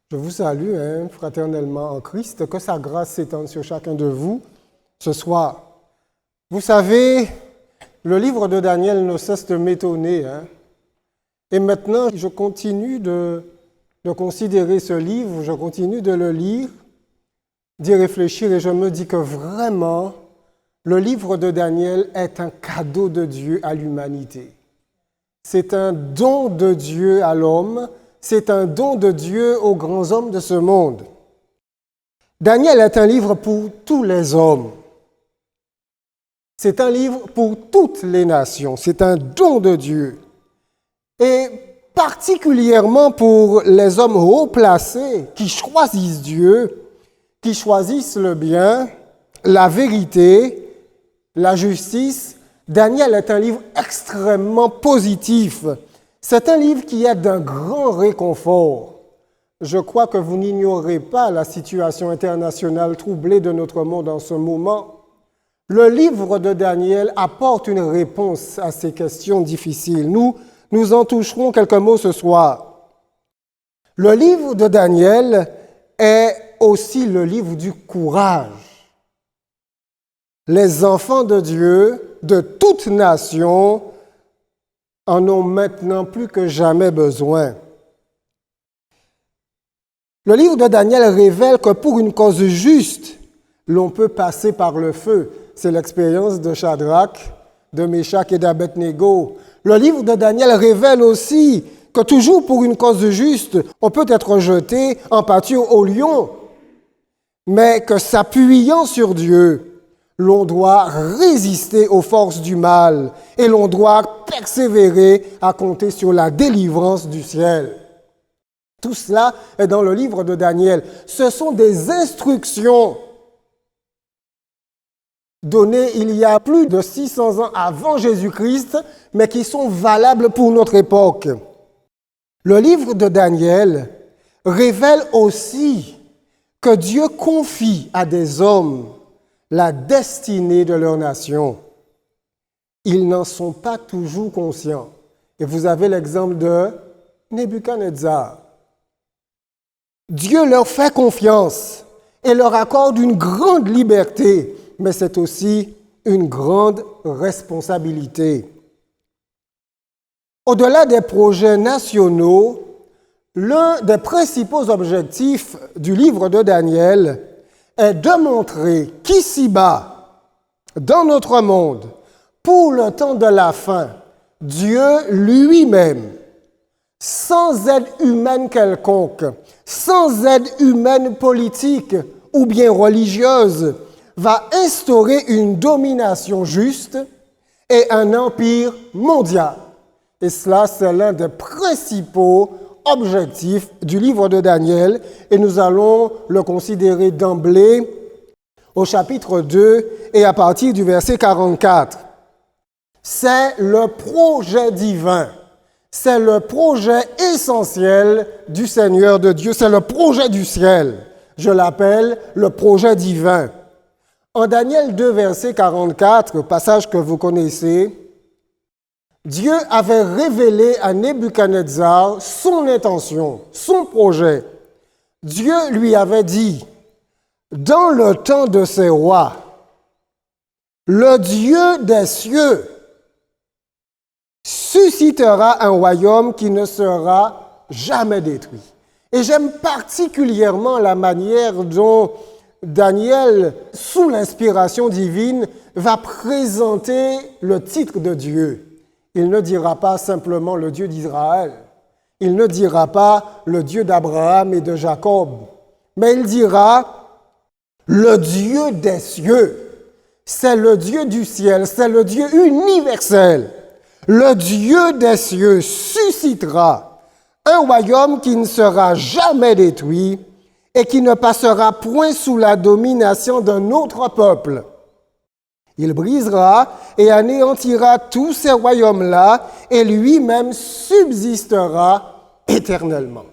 Je vous salue fraternellement en Christ, que sa grâce s'étende sur chacun de vous ce soir. Vous savez, le livre de Daniel ne cesse de m'étonner. Et maintenant, je continue de considérer ce livre, je continue de le lire, d'y réfléchir, et je me dis que vraiment, le livre de Daniel est un cadeau de Dieu à l'humanité. C'est un don de Dieu à l'homme, c'est un don de Dieu aux grands hommes de ce monde. Daniel est un livre pour tous les hommes. C'est un livre pour toutes les nations. C'est un don de Dieu. Et particulièrement pour les hommes haut placés qui choisissent Dieu, qui choisissent le bien, la vérité, la justice, Daniel est un livre extrêmement positif. C'est un livre qui est d'un grand réconfort. Je crois que vous n'ignorez pas la situation internationale troublée de notre monde en ce moment. Le livre de Daniel apporte une réponse à ces questions difficiles. Nous en toucherons quelques mots ce soir. Le livre de Daniel est aussi le livre du courage. Les enfants de Dieu, de toute nation, en ont maintenant plus que jamais besoin. Le livre de Daniel révèle que pour une cause juste, l'on peut passer par le feu. C'est l'expérience de Shadrach, de Meshach et d'Abednego. Le livre de Daniel révèle aussi que toujours pour une cause juste, on peut être jeté en pâture au lion, mais que s'appuyant sur Dieu, l'on doit résister aux forces du mal et l'on doit persévérer à compter sur la délivrance du ciel. Tout cela est dans le livre de Daniel. Ce sont des instructions données il y a plus de 600 ans avant Jésus-Christ, mais qui sont valables pour notre époque. Le livre de Daniel révèle aussi que Dieu confie à des hommes la destinée de leur nation. Ils n'en sont pas toujours conscients. Et vous avez l'exemple de Nebuchadnezzar. Dieu leur fait confiance et leur accorde une grande liberté, mais c'est aussi une grande responsabilité. Au-delà des projets nationaux, l'un des principaux objectifs du livre de Daniel est de montrer qu'ici-bas, dans notre monde, pour le temps de la fin, Dieu lui-même, sans aide humaine quelconque, sans aide humaine politique ou bien religieuse, va instaurer une domination juste et un empire mondial. Et cela, c'est l'un des principaux objectif du livre de Daniel et nous allons le considérer d'emblée au chapitre 2 et à partir du verset 44. C'est le projet divin, c'est le projet essentiel du Seigneur de Dieu, c'est le projet du ciel. Je l'appelle le projet divin. En Daniel 2, verset 44, passage que vous connaissez, Dieu avait révélé à Nebuchadnezzar son intention, son projet. Dieu lui avait dit, dans le temps de ces rois, le Dieu des cieux suscitera un royaume qui ne sera jamais détruit. Et j'aime particulièrement la manière dont Daniel, sous l'inspiration divine, va présenter le titre de Dieu. Il ne dira pas simplement le Dieu d'Israël. Il ne dira pas le Dieu d'Abraham et de Jacob. Mais il dira le Dieu des cieux. C'est le Dieu du ciel. C'est le Dieu universel. Le Dieu des cieux suscitera un royaume qui ne sera jamais détruit et qui ne passera point sous la domination d'un autre peuple. Il brisera et anéantira tous ces royaumes-là et lui-même subsistera éternellement.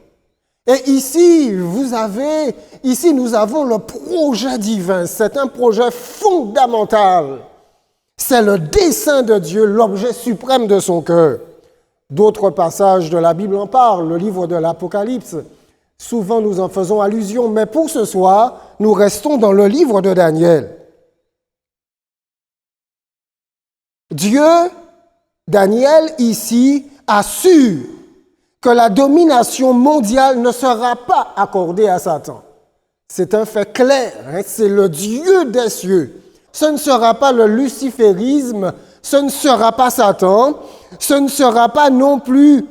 Et ici, nous avons le projet divin. C'est un projet fondamental. C'est le dessein de Dieu, l'objet suprême de son cœur. D'autres passages de la Bible en parlent. Le livre de l'Apocalypse Souvent nous en faisons allusion, mais pour ce soir, nous restons dans le livre de Daniel. Dieu, Daniel ici, assure que la domination mondiale ne sera pas accordée à Satan. C'est un fait clair, c'est le Dieu des cieux. Ce ne sera pas le luciférisme, ce ne sera pas Satan, ce ne sera pas non plus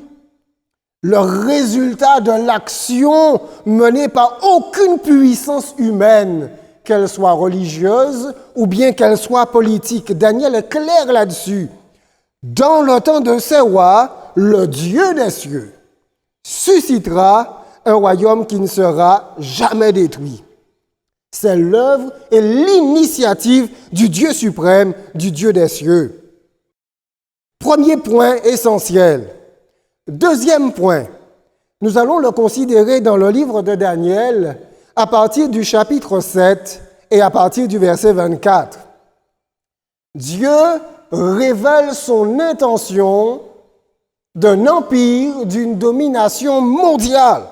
le résultat de l'action menée par aucune puissance humaine, qu'elle soit religieuse ou bien qu'elle soit politique. Daniel est clair là-dessus. Dans le temps de ces rois, le Dieu des cieux suscitera un royaume qui ne sera jamais détruit. C'est l'œuvre et l'initiative du Dieu suprême, du Dieu des cieux. Premier point essentiel. Deuxième point, nous allons le considérer dans le livre de Daniel à partir du chapitre 7 et à partir du verset 24. Dieu révèle son intention d'un empire, d'une domination mondiale.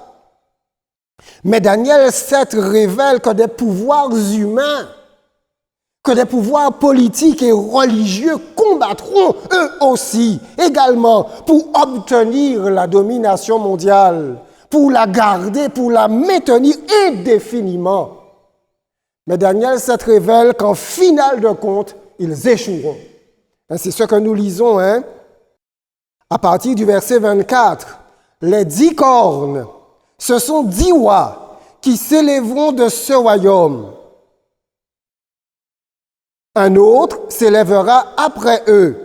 Mais Daniel 7 révèle que des pouvoirs humains, que des pouvoirs politiques et religieux combattront eux aussi, également, pour obtenir la domination mondiale, pour la garder, pour la maintenir indéfiniment. Mais Daniel 7 révèle qu'en finale de compte, ils échoueront. C'est ce que nous lisons, à partir du verset 24. Les 10 cornes, ce sont 10 rois qui s'élèveront de ce royaume. Un autre s'élèvera après eux.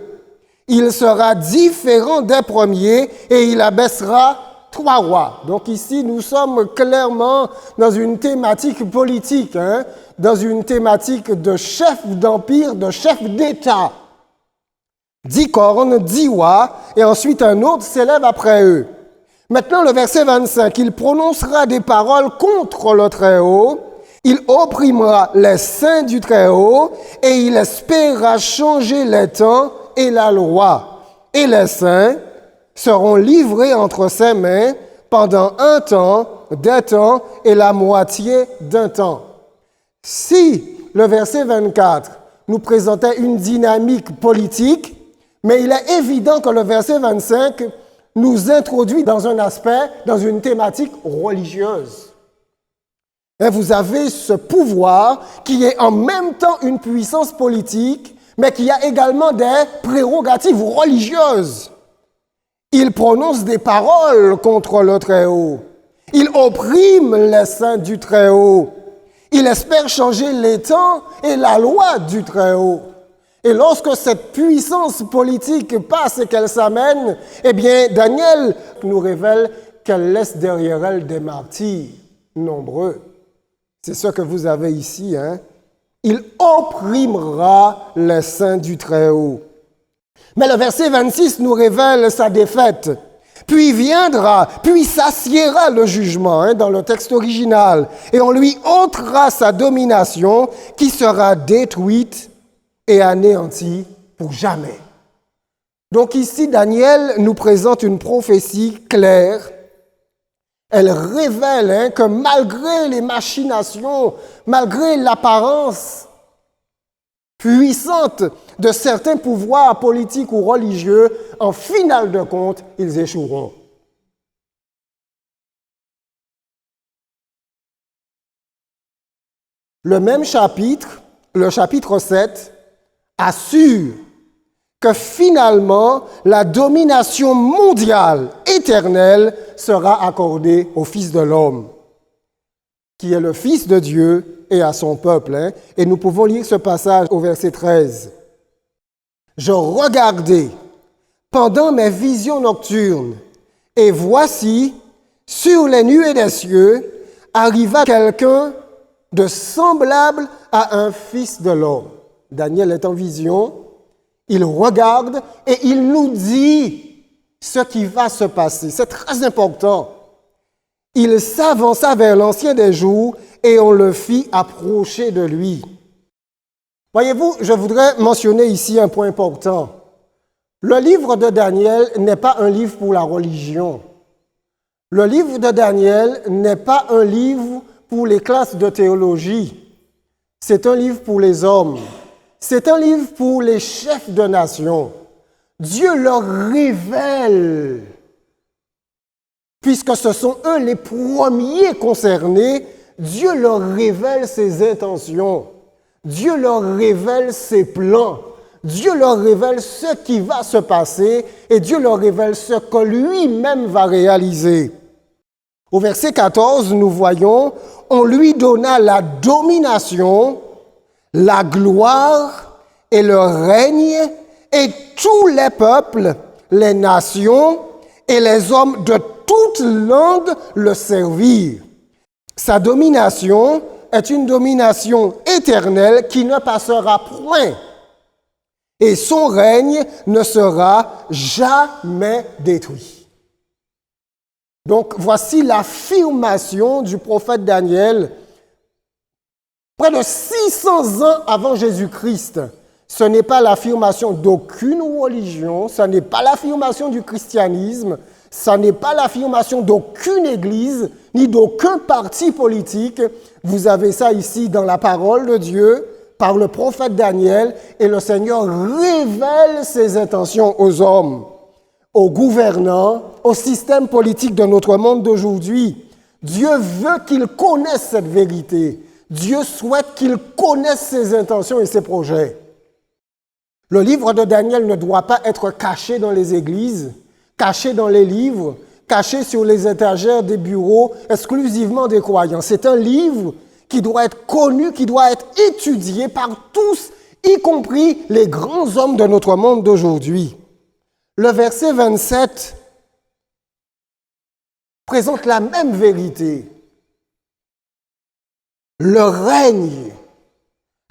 Il sera différent des premiers et il abaissera 3 rois. Donc ici, nous sommes clairement dans une thématique politique, dans une thématique de chef d'empire, de chef d'État. 10 cornes, 10 rois, et ensuite un autre s'élève après eux. Maintenant, le verset 25, il prononcera des paroles contre le Très-Haut. Il opprimera les saints du Très-Haut et il espérera changer les temps et la loi. Et les saints seront livrés entre ses mains pendant un temps, des temps et la moitié d'un temps. Si le verset 24 nous présentait une dynamique politique, mais il est évident que le verset 25 nous introduit dans un aspect, dans une thématique religieuse. Et vous avez ce pouvoir qui est en même temps une puissance politique, mais qui a également des prérogatives religieuses. Il prononce des paroles contre le Très-Haut. Il opprime les saints du Très-Haut. Il espère changer les temps et la loi du Très-Haut. Et lorsque cette puissance politique passe et qu'elle s'amène, eh bien, Daniel nous révèle qu'elle laisse derrière elle des martyrs nombreux. C'est ce que vous avez ici, Il opprimera les saints du Très-Haut. Mais le verset 26 nous révèle sa défaite. Puis viendra, puis s'assiera le jugement, dans le texte original, et on lui ôtera sa domination qui sera détruite et anéantie pour jamais. Donc ici, Daniel nous présente une prophétie claire. Elle révèle que malgré les machinations, malgré l'apparence puissante de certains pouvoirs politiques ou religieux, en finale de compte, ils échoueront. Le même chapitre, le chapitre 7, assure que finalement, la domination mondiale éternelle sera accordée au Fils de l'homme, qui est le Fils de Dieu et à son peuple. Et nous pouvons lire ce passage au verset 13. « Je regardais pendant mes visions nocturnes, et voici, sur les nuées des cieux, arriva quelqu'un de semblable à un Fils de l'homme. » Daniel est en vision. Il regarde et il nous dit ce qui va se passer. C'est très important. Il s'avança vers l'Ancien des jours et on le fit approcher de lui. Voyez-vous, je voudrais mentionner ici un point important. Le livre de Daniel n'est pas un livre pour la religion. Le livre de Daniel n'est pas un livre pour les classes de théologie. C'est un livre pour les hommes. C'est un livre pour les chefs de nation. Dieu leur révèle, puisque ce sont eux les premiers concernés, Dieu leur révèle ses intentions. Dieu leur révèle ses plans. Dieu leur révèle ce qui va se passer et Dieu leur révèle ce que lui-même va réaliser. Au verset 14, nous voyons, on lui donna la domination, la gloire et le règne, et tous les peuples, les nations et les hommes de toute langue le servirent. Sa domination est une domination éternelle qui ne passera point. Et son règne ne sera jamais détruit. Donc, voici l'affirmation du prophète Daniel, près de 600 ans avant Jésus-Christ. Ce n'est pas l'affirmation d'aucune religion, ce n'est pas l'affirmation du christianisme, ce n'est pas l'affirmation d'aucune église, ni d'aucun parti politique. Vous avez ça ici dans la parole de Dieu, par le prophète Daniel, et le Seigneur révèle ses intentions aux hommes, aux gouvernants, au système politique de notre monde d'aujourd'hui. Dieu veut qu'ils connaissent cette vérité. Dieu souhaite qu'ils connaissent ses intentions et ses projets. Le livre de Daniel ne doit pas être caché dans les églises, caché dans les livres, caché sur les étagères des bureaux exclusivement des croyants. C'est un livre qui doit être connu, qui doit être étudié par tous, y compris les grands hommes de notre monde d'aujourd'hui. Le verset 27 présente la même vérité. Le règne,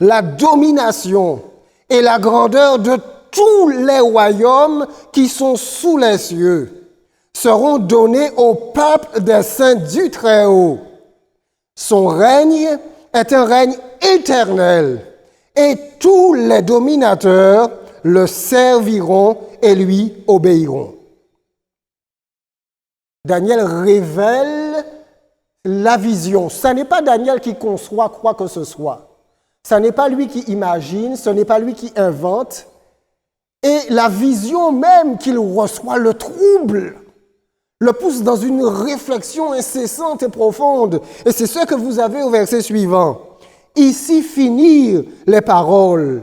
la domination et la grandeur de tous les royaumes qui sont sous les cieux seront donnés au peuple des saints du Très-Haut. Son règne est un règne éternel et tous les dominateurs le serviront et lui obéiront. Daniel révèle la vision. Ce n'est pas Daniel qui conçoit quoi que ce soit. Ce n'est pas lui qui imagine, ce n'est pas lui qui invente. Et la vision même qu'il reçoit le trouble, le pousse dans une réflexion incessante et profonde. Et c'est ce que vous avez au verset suivant. Ici finirent les paroles.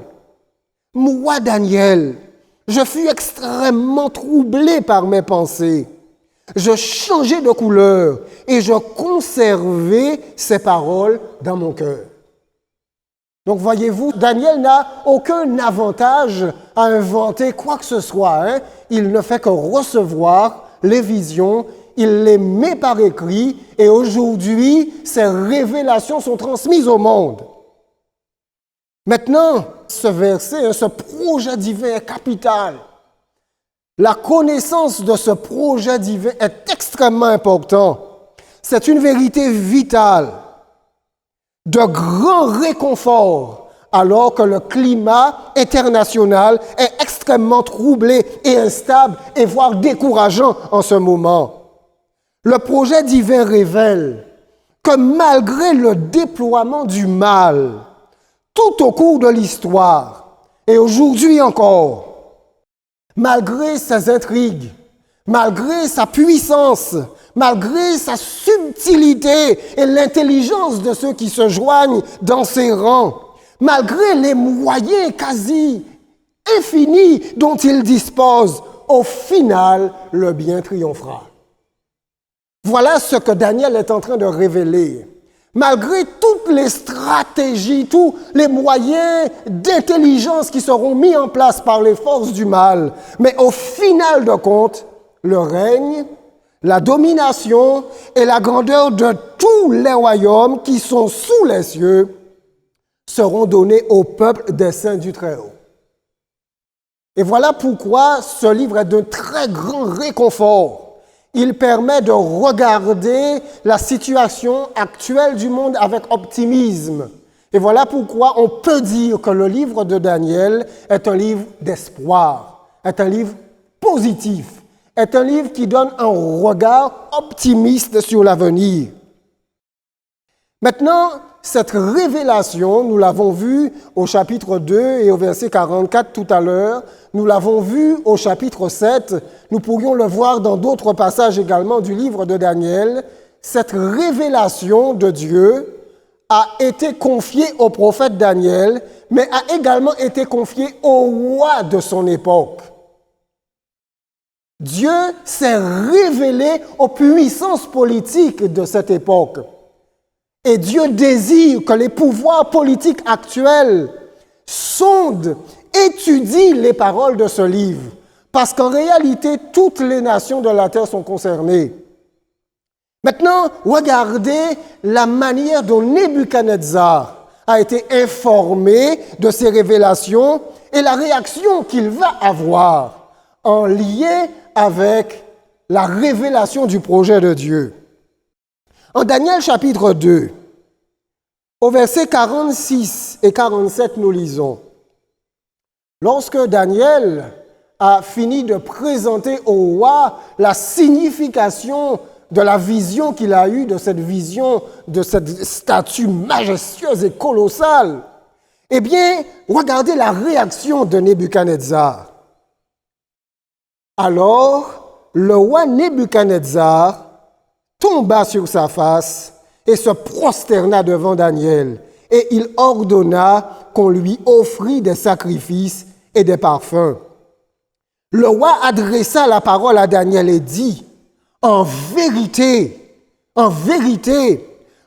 Moi, Daniel, je fus extrêmement troublé par mes pensées. Je changeai de couleur et je conservai ces paroles dans mon cœur. Donc, voyez-vous, Daniel n'a aucun avantage à inventer quoi que ce soit. Il ne fait que recevoir les visions, il les met par écrit et aujourd'hui, ces révélations sont transmises au monde. Maintenant, ce verset, ce projet divin est capital. La connaissance de ce projet divin est extrêmement important. C'est une vérité vitale, de grand réconfort, alors que le climat international est extrêmement troublé et instable et voire décourageant en ce moment. Le projet divin révèle que malgré le déploiement du mal, tout au cours de l'histoire, et aujourd'hui encore, malgré ses intrigues, malgré sa puissance, malgré sa subtilité et l'intelligence de ceux qui se joignent dans ses rangs, malgré les moyens quasi infinis dont il dispose, au final, le bien triomphera. Voilà ce que Daniel est en train de révéler. Malgré toutes les stratégies, tous les moyens d'intelligence qui seront mis en place par les forces du mal, mais au final de compte, le règne, la domination et la grandeur de tous les royaumes qui sont sous les cieux seront donnés au peuple des saints du Très-Haut. Et voilà pourquoi ce livre est d'un très grand réconfort. Il permet de regarder la situation actuelle du monde avec optimisme. Et voilà pourquoi on peut dire que le livre de Daniel est un livre d'espoir, est un livre positif, est un livre qui donne un regard optimiste sur l'avenir. Maintenant, cette révélation, nous l'avons vue au chapitre 2 et au verset 44 tout à l'heure, nous l'avons vue au chapitre 7, nous pourrions le voir dans d'autres passages également du livre de Daniel. Cette révélation de Dieu a été confiée au prophète Daniel, mais a également été confiée au roi de son époque. Dieu s'est révélé aux puissances politiques de cette époque. Et Dieu désire que les pouvoirs politiques actuels sondent, étudient les paroles de ce livre, parce qu'en réalité, toutes les nations de la terre sont concernées. Maintenant, regardez la manière dont Nebuchadnezzar a été informé de ces révélations et la réaction qu'il va avoir en lien avec la révélation du projet de Dieu. En Daniel chapitre 2, au verset 46 et 47, nous lisons: Lorsque Daniel a fini de présenter au roi la signification de la vision qu'il a eue, de cette vision, de cette statue majestueuse et colossale, eh bien, regardez la réaction de Nebuchadnezzar. Alors, le roi Nebuchadnezzar tomba sur sa face et se prosterna devant Daniel, et il ordonna qu'on lui offrît des sacrifices et des parfums. Le roi adressa la parole à Daniel et dit: en vérité,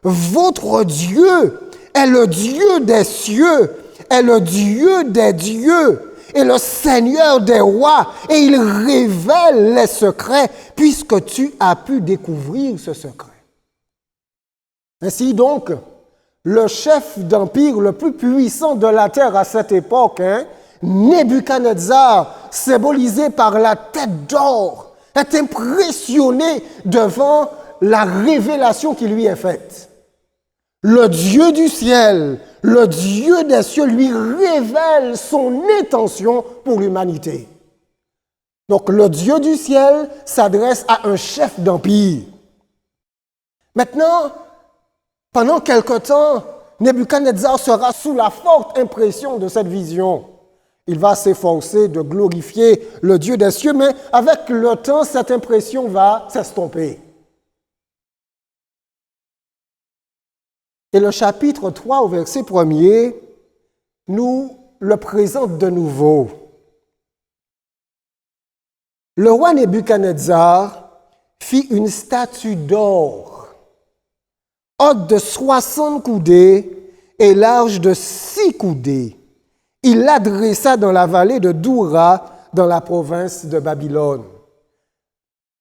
votre Dieu est le Dieu des cieux, est le Dieu des dieux, et le Seigneur des rois, et il révèle les secrets, puisque tu as pu découvrir ce secret. Ainsi donc, le chef d'empire le plus puissant de la terre à cette époque, Nebuchadnezzar, symbolisé par la tête d'or, est impressionné devant la révélation qui lui est faite. Le Dieu du ciel, le Dieu des cieux lui révèle son intention pour l'humanité. Donc le Dieu du ciel s'adresse à un chef d'empire. Maintenant, pendant quelque temps, Nebuchadnezzar sera sous la forte impression de cette vision. Il va s'efforcer de glorifier le Dieu des cieux, mais avec le temps, cette impression va s'estomper. Et le chapitre 3, au verset 1er, nous le présente de nouveau. Le roi Nebuchadnezzar fit une statue d'or, haute de 60 coudées et large de 6 coudées. Il l'adressa dans la vallée de Doura, dans la province de Babylone.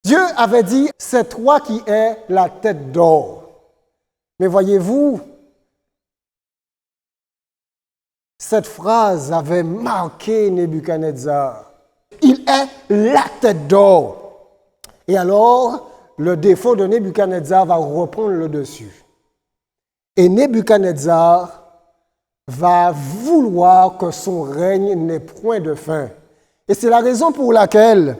Dieu avait dit, c'est toi qui es la tête d'or. Mais voyez-vous, cette phrase avait marqué Nebuchadnezzar. Il est la tête d'or. Et alors, le défaut de Nebuchadnezzar va reprendre le dessus. Et Nebuchadnezzar va vouloir que son règne n'ait point de fin. Et c'est la raison pour laquelle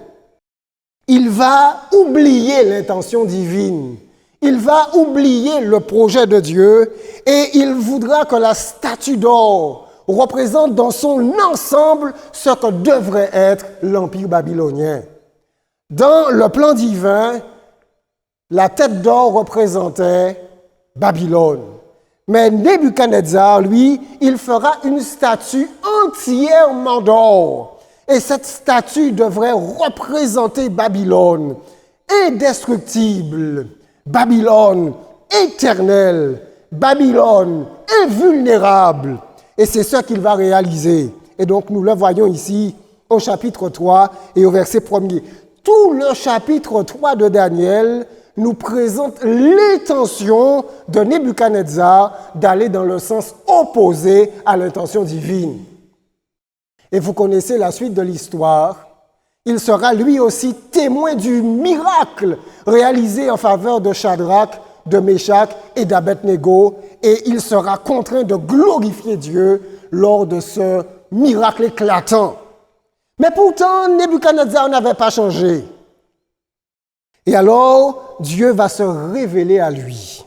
il va oublier l'intention divine. Il va oublier le projet de Dieu et il voudra que la statue d'or représente dans son ensemble ce que devrait être l'Empire babylonien. Dans le plan divin, la tête d'or représentait Babylone. Mais Nebuchadnezzar, lui, il fera une statue entièrement d'or. Et cette statue devrait représenter Babylone, indestructible, Babylone éternelle, Babylone invulnérable. Et c'est ce qu'il va réaliser. Et donc nous le voyons ici au chapitre 3 et au verset 1er. Tout le chapitre 3 de Daniel nous présente l'intention de Nebuchadnezzar d'aller dans le sens opposé à l'intention divine. Et vous connaissez la suite de l'histoire. Il sera lui aussi témoin du miracle réalisé en faveur de Shadrach, de Méshach et d'Abednego, et il sera contraint de glorifier Dieu lors de ce miracle éclatant. Mais pourtant, Nebuchadnezzar n'avait pas changé. Et alors, Dieu va se révéler à lui.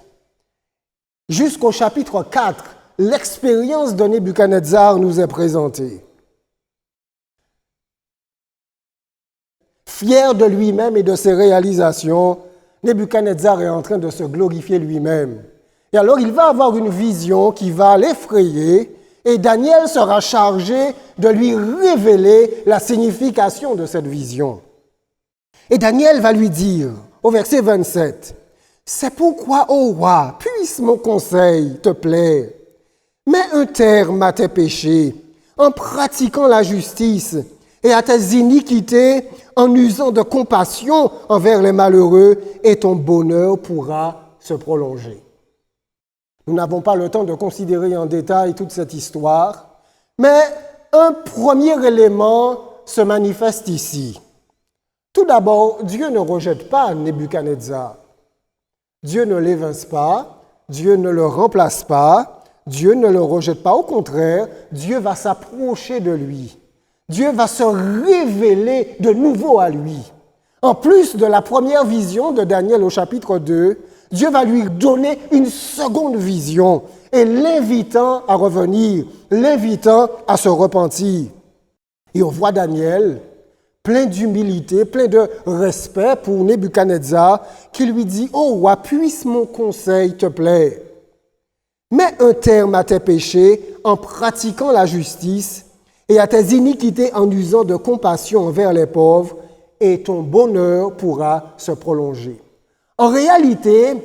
Jusqu'au chapitre 4, l'expérience de Nebuchadnezzar nous est présentée. Fier de lui-même et de ses réalisations, Nebuchadnezzar est en train de se glorifier lui-même. Et alors, il va avoir une vision qui va l'effrayer et Daniel sera chargé de lui révéler la signification de cette vision. Et Daniel va lui dire, au verset 27, « C'est pourquoi, ô roi, puisse mon conseil te plaire. Mets un terme à tes péchés en pratiquant la justice et à tes iniquités en usant de compassion envers les malheureux et ton bonheur pourra se prolonger. » Nous n'avons pas le temps de considérer en détail toute cette histoire, mais un premier élément se manifeste ici. Tout d'abord, Dieu ne rejette pas Nebuchadnezzar. Dieu ne l'évince pas, Dieu ne le remplace pas, Dieu ne le rejette pas. Au contraire, Dieu va s'approcher de lui. Dieu va se révéler de nouveau à lui. En plus de la première vision de Daniel au chapitre 2, Dieu va lui donner une seconde vision et l'invitant à revenir, l'invitant à se repentir. Et on voit Daniel, plein d'humilité, plein de respect pour Nebuchadnezzar, qui lui dit « Ô roi, puisse mon conseil te plaire. Mets un terme à tes péchés en pratiquant la justice et à tes iniquités en usant de compassion envers les pauvres, et ton bonheur pourra se prolonger. » En réalité,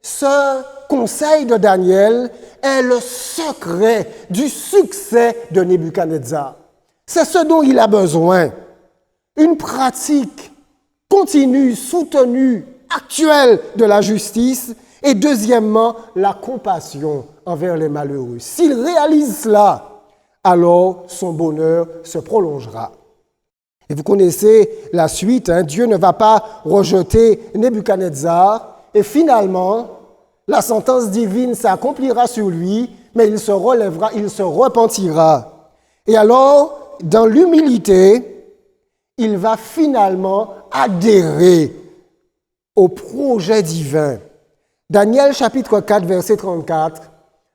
ce conseil de Daniel est le secret du succès de Nebuchadnezzar. C'est ce dont il a besoin. Une pratique continue, soutenue, actuelle de la justice et deuxièmement, la compassion envers les malheureux. S'il réalise cela, alors son bonheur se prolongera. Et vous connaissez la suite, Dieu ne va pas rejeter Nebuchadnezzar et finalement, la sentence divine s'accomplira sur lui, mais il se relèvera, il se repentira. Et alors, dans l'humilité, il va finalement adhérer au projet divin. Daniel chapitre 4, verset 34,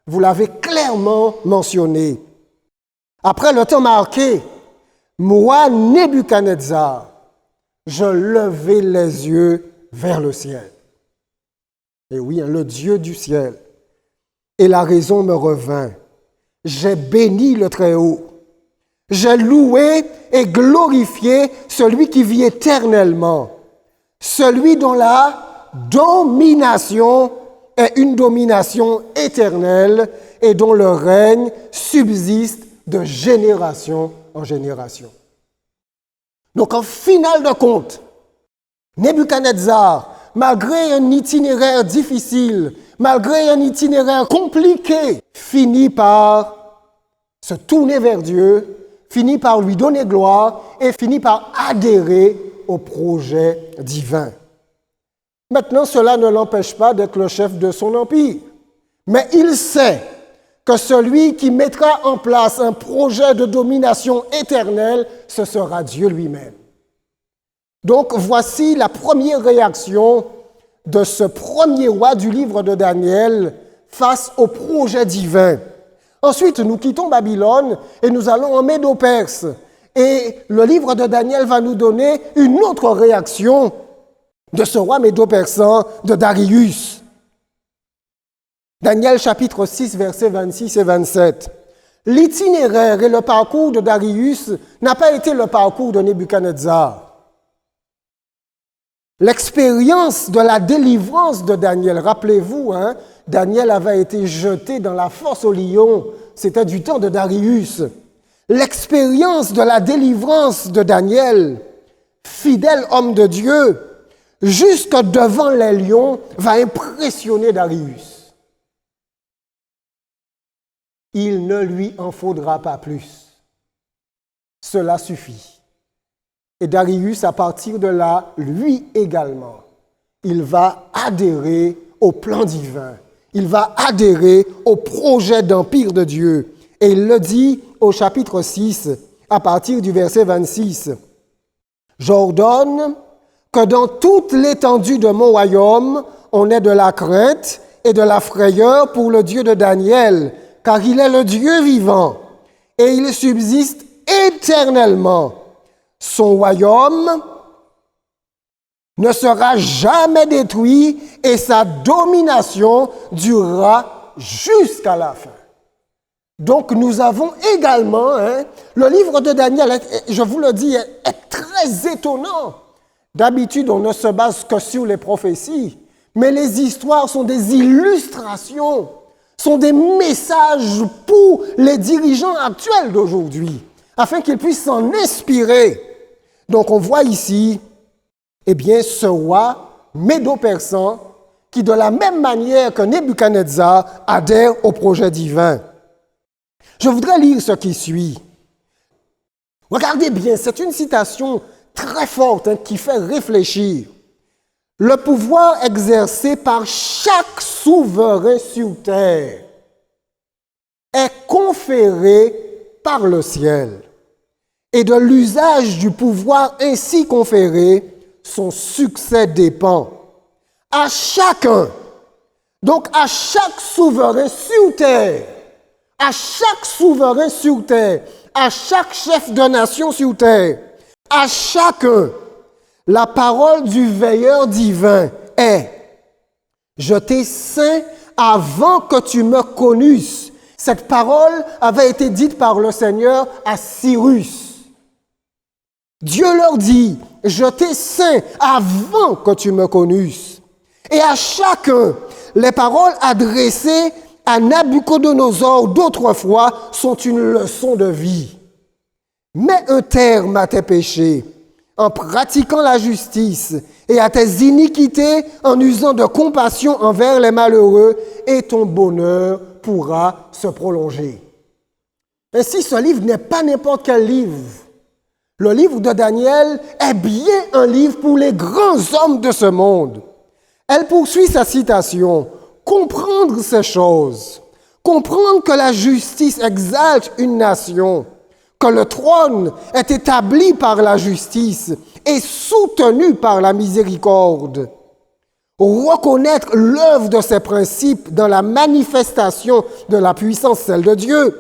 vous l'avez clairement mentionné. Après le temps marqué, moi, Nebuchadnezzar, je levai les yeux vers le ciel. Et oui, le Dieu du ciel. Et la raison me revint. J'ai béni le Très-Haut. J'ai loué et glorifié celui qui vit éternellement, celui dont la domination est une domination éternelle et dont le règne subsiste de génération en génération. Donc, en finale de compte, Nebuchadnezzar, malgré un itinéraire difficile, malgré un itinéraire compliqué, finit par se tourner vers Dieu, finit par lui donner gloire et finit par adhérer au projet divin. Maintenant, cela ne l'empêche pas d'être le chef de son empire, mais il sait que celui qui mettra en place un projet de domination éternelle, ce sera Dieu lui-même. Donc, voici la première réaction de ce premier roi du livre de Daniel face au projet divin. Ensuite, nous quittons Babylone et nous allons en Médo-Perse. Et le livre de Daniel va nous donner une autre réaction de ce roi médo-persan de Darius. Daniel chapitre 6, versets 26 et 27. L'itinéraire et le parcours de Darius n'a pas été le parcours de Nebuchadnezzar. L'expérience de la délivrance de Daniel, rappelez-vous, Daniel avait été jeté dans la fosse au lion, c'était du temps de Darius. L'expérience de la délivrance de Daniel, fidèle homme de Dieu, jusque devant les lions, va impressionner Darius. Il ne lui en faudra pas plus. Cela suffit. Et Darius, à partir de là, lui également, il va adhérer au plan divin. Il va adhérer au projet d'empire de Dieu. Et il le dit au chapitre 6, à partir du verset 26. « J'ordonne que dans toute l'étendue de mon royaume, on ait de la crainte et de la frayeur pour le Dieu de Daniel, car il est le Dieu vivant et il subsiste éternellement. Son royaume ne sera jamais détruit et sa domination durera jusqu'à la fin. Donc nous avons également, le livre de Daniel, je vous le dis, est très étonnant. D'habitude, on ne se base que sur les prophéties, mais les histoires sont des illustrations, sont des messages pour les dirigeants actuels d'aujourd'hui, afin qu'ils puissent s'en inspirer. Donc on voit ici, eh bien, ce roi médo-persan qui, de la même manière que Nebuchadnezzar, adhère au projet divin. Je voudrais lire ce qui suit. Regardez bien, c'est une citation très forte qui fait réfléchir. Le pouvoir exercé par chaque souverain sur terre est conféré par le ciel. Et de l'usage du pouvoir ainsi conféré, son succès dépend. À chacun, donc à chaque souverain sur terre, à chaque souverain sur terre, à chaque chef de nation sur terre, à chacun, la parole du veilleur divin est « Je t'ai saint avant que tu me connusses ». Cette parole avait été dite par le Seigneur à Cyrus. Dieu leur dit « Je t'ai saint avant que tu me connusses ». Et à chacun, les paroles adressées à Nabuchodonosor d'autrefois sont une leçon de vie. Mets un terme à tes péchés en pratiquant la justice et à tes iniquités en usant de compassion envers les malheureux et ton bonheur pourra se prolonger. Ainsi, ce livre n'est pas n'importe quel livre. Le livre de Daniel est bien un livre pour les grands hommes de ce monde. Elle poursuit sa citation. Comprendre ces choses, comprendre que la justice exalte une nation, que le trône est établi par la justice et soutenu par la miséricorde, reconnaître l'œuvre de ces principes dans la manifestation de la puissance, celle de Dieu,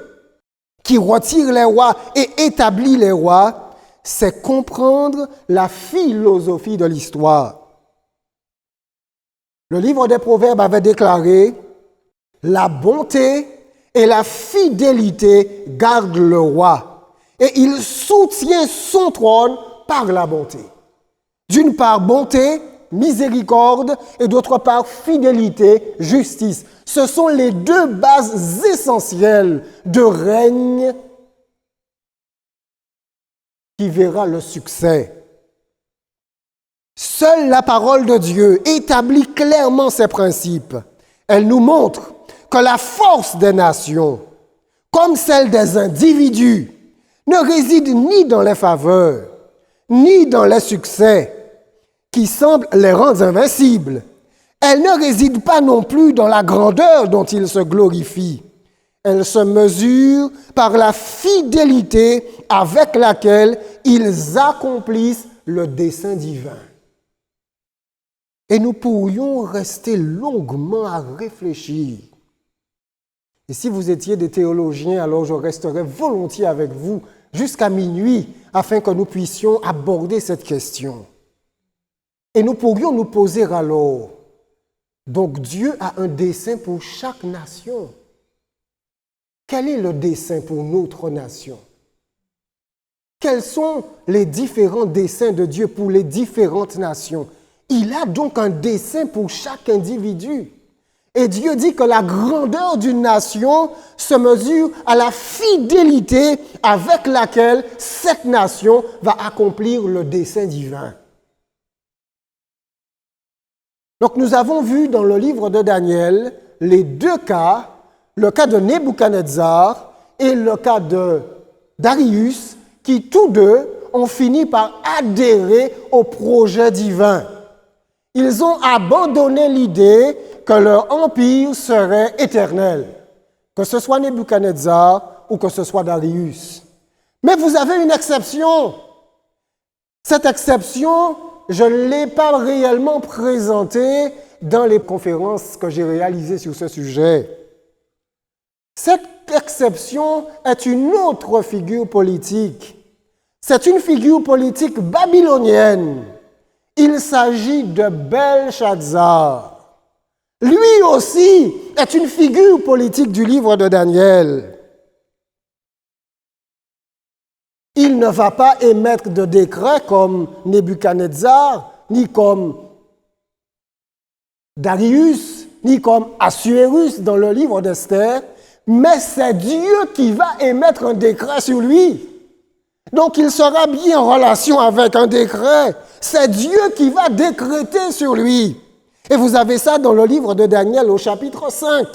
qui retire les rois et établit les rois, c'est comprendre la philosophie de l'histoire. Le livre des Proverbes avait déclaré « La bonté et la fidélité gardent le roi, et il soutient son trône par la bonté. » D'une part, bonté, miséricorde, et d'autre part, fidélité, justice. Ce sont les deux bases essentielles de règne qui verra le succès. Seule la parole de Dieu établit clairement ces principes. Elle nous montre que la force des nations, comme celle des individus, ne réside ni dans les faveurs, ni dans les succès qui semblent les rendre invincibles. Elle ne réside pas non plus dans la grandeur dont ils se glorifient. Elle se mesure par la fidélité avec laquelle ils accomplissent le dessein divin. Et nous pourrions rester longuement à réfléchir. Et si vous étiez des théologiens, alors je resterai volontiers avec vous jusqu'à minuit afin que nous puissions aborder cette question. Et nous pourrions nous poser alors, donc Dieu a un dessein pour chaque nation. Quel est le dessein pour notre nation? Quels sont les différents desseins de Dieu pour les différentes nations? Il a donc un dessein pour chaque individu. Et Dieu dit que la grandeur d'une nation se mesure à la fidélité avec laquelle cette nation va accomplir le dessein divin. Donc nous avons vu dans le livre de Daniel les deux cas, le cas de Nebuchadnezzar et le cas de Darius, qui tous deux ont fini par adhérer au projet divin. Ils ont abandonné l'idée que leur empire serait éternel, que ce soit Nebuchadnezzar ou que ce soit Darius. Mais vous avez une exception. Cette exception, je ne l'ai pas réellement présenté dans les conférences que j'ai réalisées sur ce sujet. Cette exception est une autre figure politique. C'est une figure politique babylonienne. Il s'agit de Belshazzar. Lui aussi est une figure politique du livre de Daniel. Il ne va pas émettre de décret comme Nebuchadnezzar, ni comme Darius, ni comme Assuérus dans le livre d'Esther, mais c'est Dieu qui va émettre un décret sur lui. Donc il sera bien en relation avec un décret. C'est Dieu qui va décréter sur lui. Et vous avez ça dans le livre de Daniel au chapitre 5.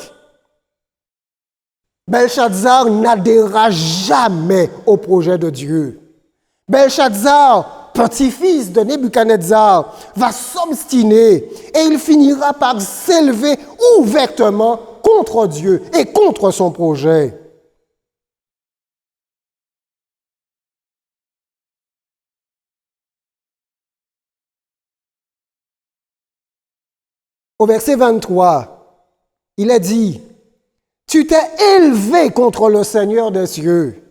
Belshazzar n'adhéra jamais au projet de Dieu. Belshazzar, petit-fils de Nebuchadnezzar, va s'obstiner et il finira par s'élever ouvertement contre Dieu et contre son projet. Au verset 23, il est dit: « Tu t'es élevé contre le Seigneur des cieux.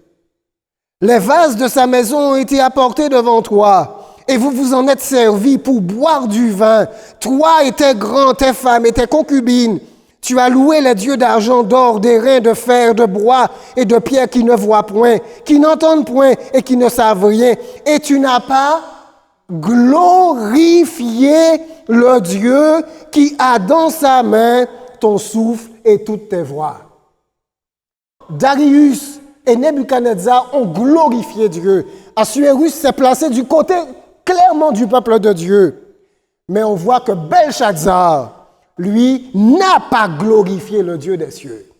Les vases de sa maison ont été apportés devant toi, et vous vous en êtes servis pour boire du vin. Toi et tes grands, tes femmes et tes concubines. Tu as loué les dieux d'argent, d'or, d'airain, de fer, de bois et de pierre qui ne voient point, qui n'entendent point et qui ne savent rien. Et tu n'as pas glorifié le Dieu qui a dans sa main ton souffle et toutes tes voix. » Darius et Nebuchadnezzar ont glorifié Dieu. Assuérus s'est placé du côté clairement du peuple de Dieu. Mais on voit que Belshazzar, lui, n'a pas glorifié le Dieu des cieux.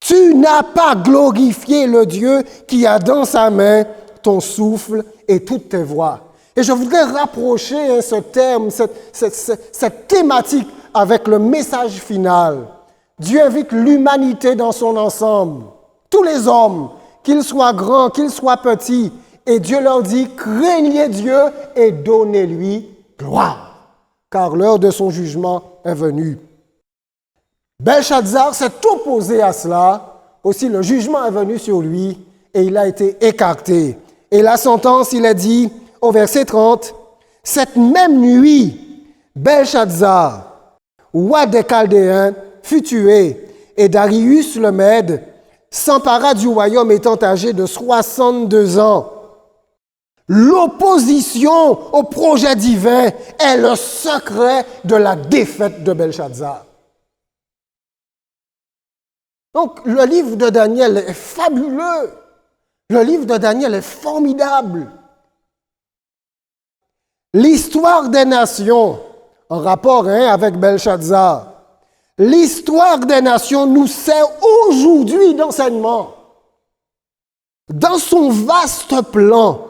Tu n'as pas glorifié le Dieu qui a dans sa main ton souffle et toutes tes voix. Et je voudrais rapprocher ce terme, cette thématique avec le message final. Dieu invite l'humanité dans son ensemble, tous les hommes, qu'ils soient grands, qu'ils soient petits, et Dieu leur dit: craignez Dieu et donnez-lui gloire, car l'heure de son jugement est venue. Belshazzar s'est opposé à cela, aussi le jugement est venu sur lui, et il a été écarté. Et la sentence, il est dit au verset 30, « Cette même nuit, Belshazzar, roi des Chaldéens, fut tué, et Darius le Mède s'empara du royaume étant âgé de 62 ans. » L'opposition au projet divin est le secret de la défaite de Belshazzar. Donc, le livre de Daniel est fabuleux. Le livre de Daniel est formidable. L'histoire des nations, en rapport avec Belshazzar, l'histoire des nations nous sert aujourd'hui d'enseignement. Dans son vaste plan,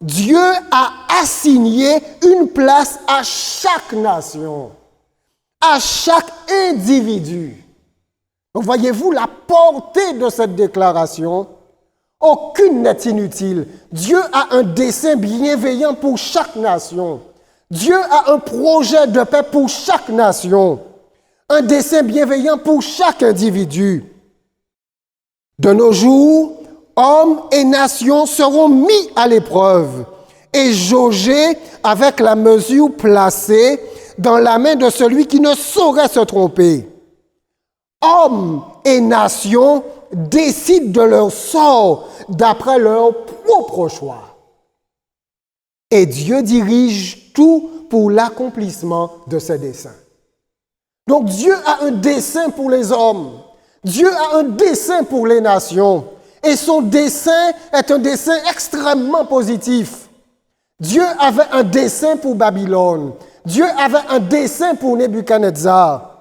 Dieu a assigné une place à chaque nation, à chaque individu. Donc voyez-vous la portée de cette déclaration? Aucune n'est inutile. Dieu a un dessein bienveillant pour chaque nation. Dieu a un projet de paix pour chaque nation. Un dessein bienveillant pour chaque individu. De nos jours, hommes et nations seront mis à l'épreuve et jaugés avec la mesure placée dans la main de celui qui ne saurait se tromper. Hommes et nations décident de leur sort d'après leur propre choix. Et Dieu dirige tout pour l'accomplissement de ses desseins. Donc Dieu a un dessein pour les hommes. Dieu a un dessein pour les nations. Et son dessein est un dessein extrêmement positif. Dieu avait un dessein pour Babylone. Dieu avait un dessein pour Nebuchadnezzar.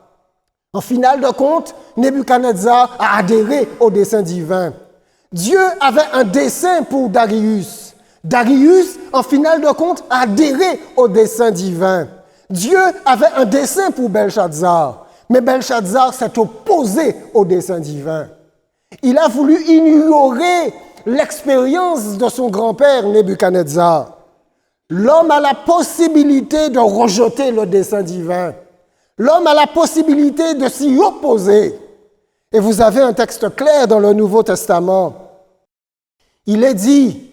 En finale de compte, Nebuchadnezzar a adhéré au dessein divin. Dieu avait un dessein pour Darius. Darius, en finale de compte, a adhéré au dessein divin. Dieu avait un dessein pour Belshazzar, mais Belshazzar s'est opposé au dessein divin. Il a voulu ignorer l'expérience de son grand-père Nebuchadnezzar. L'homme a la possibilité de rejeter le dessein divin. L'homme a la possibilité de s'y opposer. Et vous avez un texte clair dans le Nouveau Testament. Il est dit,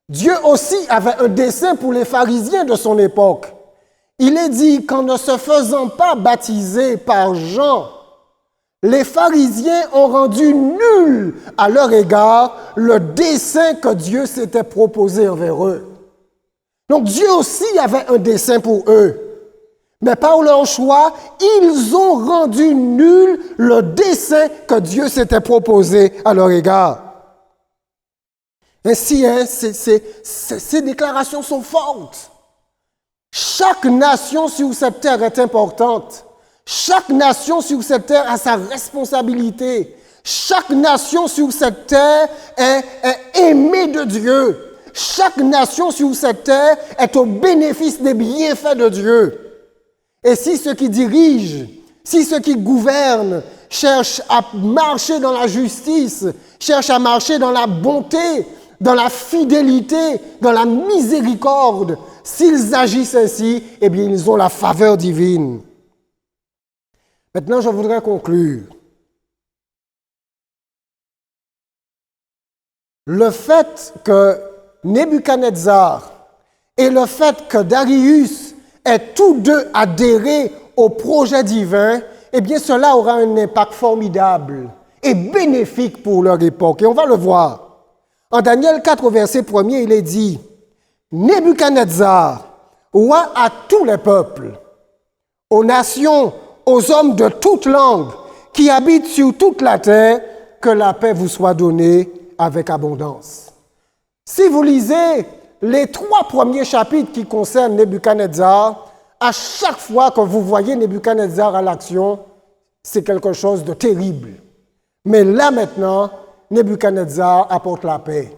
Dieu aussi avait un dessein pour les pharisiens de son époque. Il est dit qu'en ne se faisant pas baptiser par Jean, les pharisiens ont rendu nul à leur égard le dessein que Dieu s'était proposé envers eux. Donc Dieu aussi avait un dessein pour eux. Mais par leur choix, ils ont rendu nul le dessein que Dieu s'était proposé à leur égard. Ainsi, ces déclarations sont fortes. Chaque nation sur cette terre est importante. Chaque nation sur cette terre a sa responsabilité. Chaque nation sur cette terre est aimée de Dieu. Chaque nation sur cette terre est au bénéfice des bienfaits de Dieu. Et si ceux qui dirigent, si ceux qui gouvernent cherchent à marcher dans la justice, cherchent à marcher dans la bonté, dans la fidélité, dans la miséricorde, s'ils agissent ainsi, eh bien, ils ont la faveur divine. Maintenant, je voudrais conclure. Le fait que Nebuchadnezzar et le fait que Darius aient tous deux adhéré au projet divin, eh bien, cela aura un impact formidable et bénéfique pour leur époque. Et on va le voir. En Daniel 4, verset 1er, il est dit « Nebuchadnezzar, roi à tous les peuples, aux nations, aux hommes de toute langue, qui habitent sur toute la terre, que la paix vous soit donnée avec abondance. » Si vous lisez les 3 premiers chapitres qui concernent Nebuchadnezzar, à chaque fois que vous voyez Nebuchadnezzar à l'action, c'est quelque chose de terrible. Mais là maintenant, Nebuchadnezzar apporte la paix.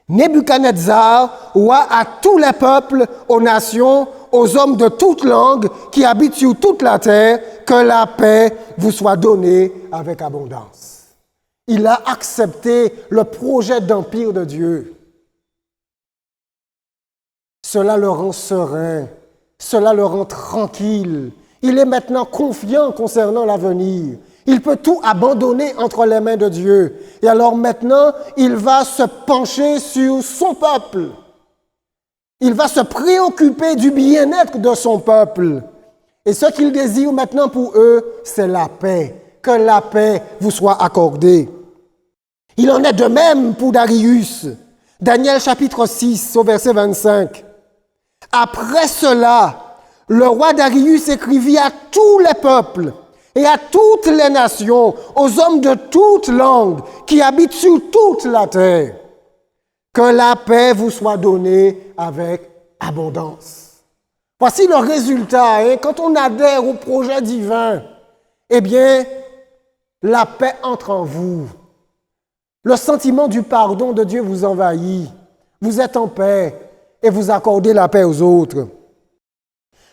Nebuchadnezzar, roi à tous les peuples, aux nations, aux hommes de toute langue qui habitent sur toute la terre, que la paix vous soit donnée avec abondance. Il a accepté le projet d'empire de Dieu. Cela le rend serein, cela le rend tranquille. Il est maintenant confiant concernant l'avenir. Il peut tout abandonner entre les mains de Dieu. Et alors maintenant, il va se pencher sur son peuple. Il va se préoccuper du bien-être de son peuple. Et ce qu'il désire maintenant pour eux, c'est la paix. Que la paix vous soit accordée. Il en est de même pour Darius. Daniel chapitre 6, au verset 25. Après cela, le roi Darius écrivit à tous les peuples et à toutes les nations, aux hommes de toute langue qui habitent sur toute la terre, que la paix vous soit donnée avec abondance. Voici le résultat. Quand on adhère au projet divin, eh bien, la paix entre en vous. Le sentiment du pardon de Dieu vous envahit. Vous êtes en paix et vous accordez la paix aux autres.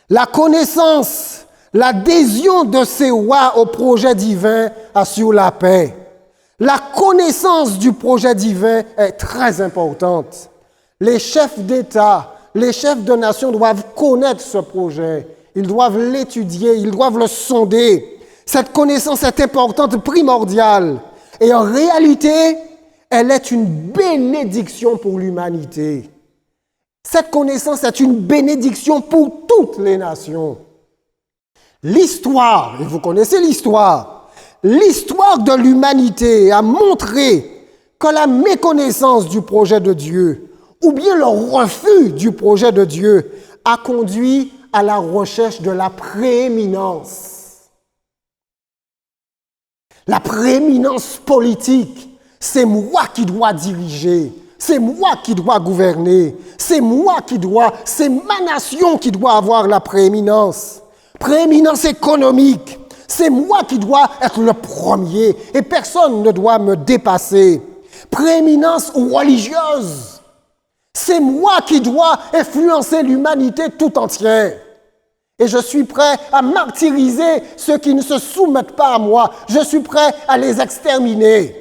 La connaissance, l'adhésion de ces rois au projet divin assure la paix. La connaissance du projet divin est très importante. Les chefs d'État, les chefs de nation doivent connaître ce projet. Ils doivent l'étudier, ils doivent le sonder. Cette connaissance est importante, primordiale. Et en réalité, elle est une bénédiction pour l'humanité. Cette connaissance est une bénédiction pour toutes les nations. L'histoire, et vous connaissez l'histoire de l'humanité a montré que la méconnaissance du projet de Dieu, ou bien le refus du projet de Dieu, a conduit à la recherche de la prééminence. La prééminence politique, c'est moi qui dois diriger, c'est moi qui dois gouverner, c'est ma nation qui doit avoir la prééminence. Prééminence économique, c'est moi qui dois être le premier et personne ne doit me dépasser. Prééminence religieuse, c'est moi qui dois influencer l'humanité tout entière. Et je suis prêt à martyriser ceux qui ne se soumettent pas à moi. Je suis prêt à les exterminer.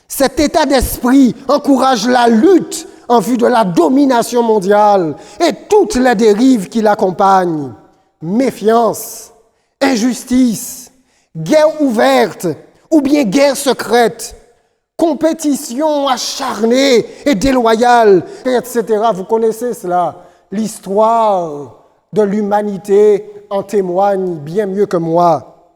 Cet état d'esprit encourage la lutte en vue de la domination mondiale et toutes les dérives qui l'accompagnent. Méfiance, injustice, guerre ouverte ou bien guerre secrète, compétition acharnée et déloyale, etc. Vous connaissez cela. L'histoire de l'humanité en témoigne bien mieux que moi.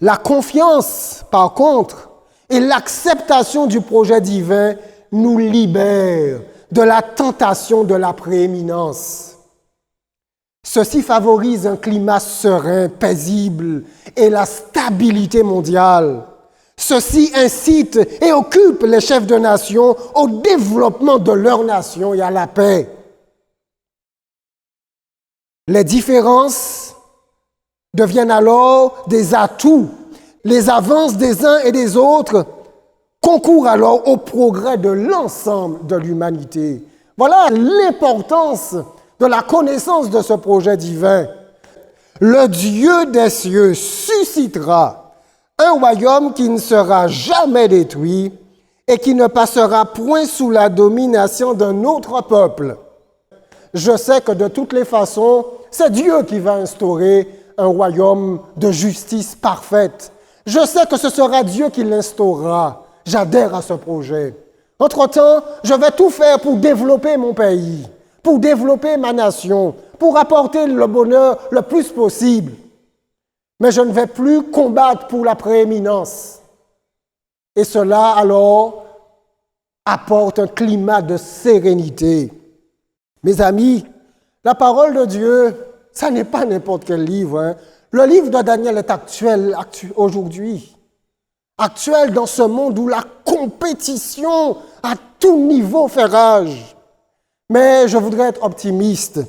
La confiance, par contre, et l'acceptation du projet divin nous libèrent de la tentation de la prééminence. Ceci favorise un climat serein, paisible et la stabilité mondiale. Ceci incite et occupe les chefs de nation au développement de leur nation et à la paix. Les différences deviennent alors des atouts. Les avances des uns et des autres concourent alors au progrès de l'ensemble de l'humanité. Voilà l'importance de la connaissance de ce projet divin. Le Dieu des cieux suscitera un royaume qui ne sera jamais détruit et qui ne passera point sous la domination d'un autre peuple. Je sais que de toutes les façons, c'est Dieu qui va instaurer un royaume de justice parfaite. Je sais que ce sera Dieu qui l'instaurera. J'adhère à ce projet. Entre-temps, je vais tout faire pour développer mon pays, pour développer ma nation, pour apporter le bonheur le plus possible. Mais je ne vais plus combattre pour la prééminence. Et cela, alors, apporte un climat de sérénité. Mes amis, la parole de Dieu, ça n'est pas n'importe quel livre. Hein. Le livre de Daniel est actuel aujourd'hui. Actuel dans ce monde où la compétition à tout niveau fait rage. Mais je voudrais être optimiste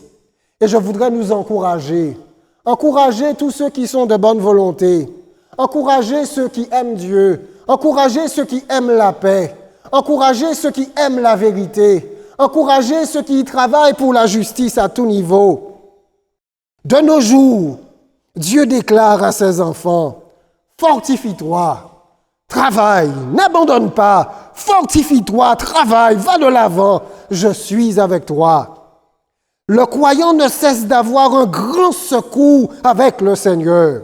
et je voudrais nous encourager. Encourager tous ceux qui sont de bonne volonté. Encourager ceux qui aiment Dieu. Encourager ceux qui aiment la paix. Encourager ceux qui aiment la vérité. Encourager ceux qui y travaillent pour la justice à tout niveau. De nos jours, Dieu déclare à ses enfants, « Fortifie-toi, travaille, n'abandonne pas, fortifie-toi, travaille, va de l'avant, je suis avec toi. » Le croyant ne cesse d'avoir un grand secours avec le Seigneur.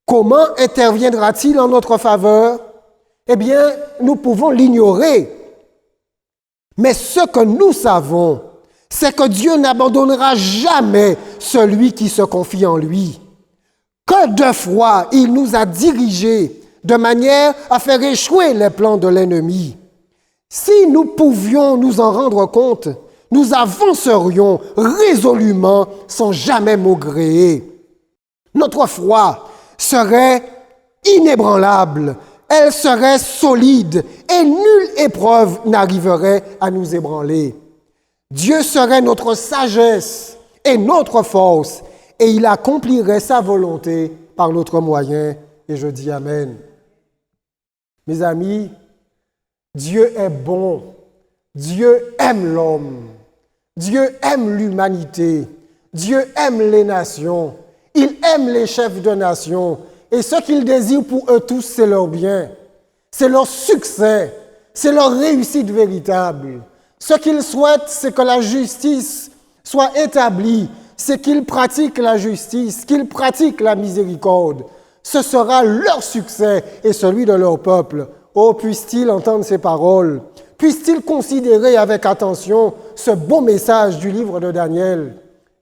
Comment interviendra-t-il en notre faveur? Eh bien, nous pouvons l'ignorer. Mais ce que nous savons, c'est que Dieu n'abandonnera jamais celui qui se confie en lui. Que de fois il nous a dirigés de manière à faire échouer les plans de l'ennemi. Si nous pouvions nous en rendre compte, nous avancerions résolument sans jamais maugréer. Notre foi serait inébranlable, elle serait solide et nulle épreuve n'arriverait à nous ébranler. Dieu serait notre sagesse et notre force et il accomplirait sa volonté par notre moyen. Et je dis Amen. Mes amis, Dieu est bon. Dieu aime l'homme. Dieu aime l'humanité. Dieu aime les nations. Il aime les chefs de nation. Et ce qu'il désire pour eux tous, c'est leur bien. C'est leur succès. C'est leur réussite véritable. Ce qu'ils souhaitent, c'est que la justice soit établie. C'est qu'ils pratiquent la justice, qu'ils pratiquent la miséricorde. Ce sera leur succès et celui de leur peuple. Oh, puissent-ils entendre ces paroles? Puissent-ils considérer avec attention ce beau message du livre de Daniel?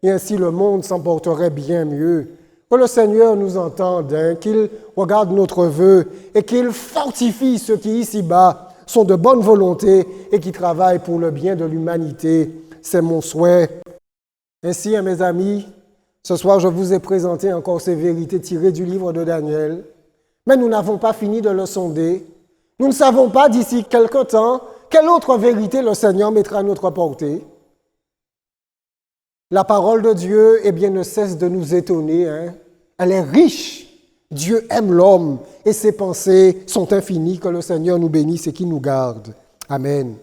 Et ainsi le monde s'en porterait bien mieux. Que le Seigneur nous entende, hein, qu'il regarde notre vœu et qu'il fortifie ceux qui ici-bas sont de bonne volonté et qui travaillent pour le bien de l'humanité. C'est mon souhait. Ainsi, hein, mes amis, ce soir, je vous ai présenté encore ces vérités tirées du livre de Daniel. Mais nous n'avons pas fini de le sonder. Nous ne savons pas d'ici quelque temps quelle autre vérité le Seigneur mettra à notre portée. La parole de Dieu, eh bien, ne cesse de nous étonner. Hein. Elle est riche. Dieu aime l'homme et ses pensées sont infinies. Que le Seigneur nous bénisse et qu'il nous garde. Amen.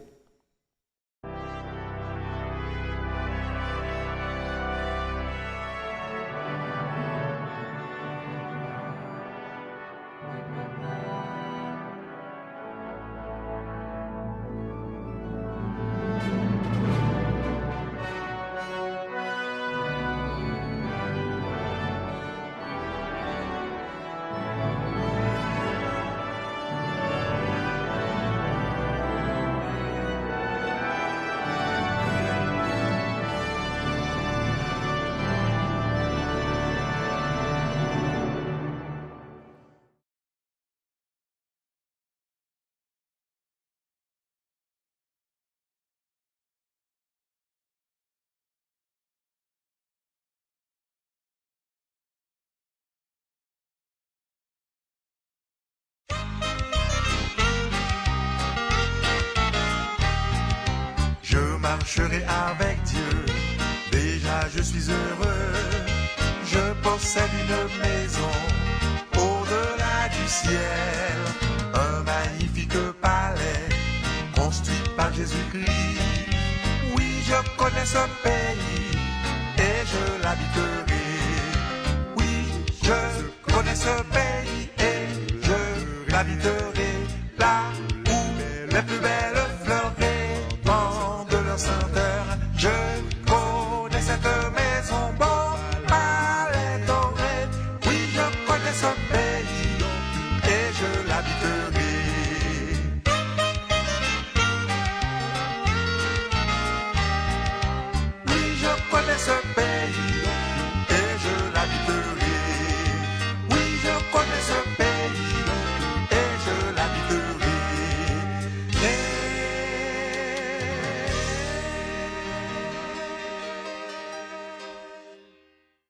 marcherai avec Dieu. Déjà je suis heureux, je possède une maison au-delà du ciel, un magnifique palais construit par Jésus-Christ. Oui, je connais ce pays et je l'habiterai. Oui, je connais ce pays et je l'habiterai.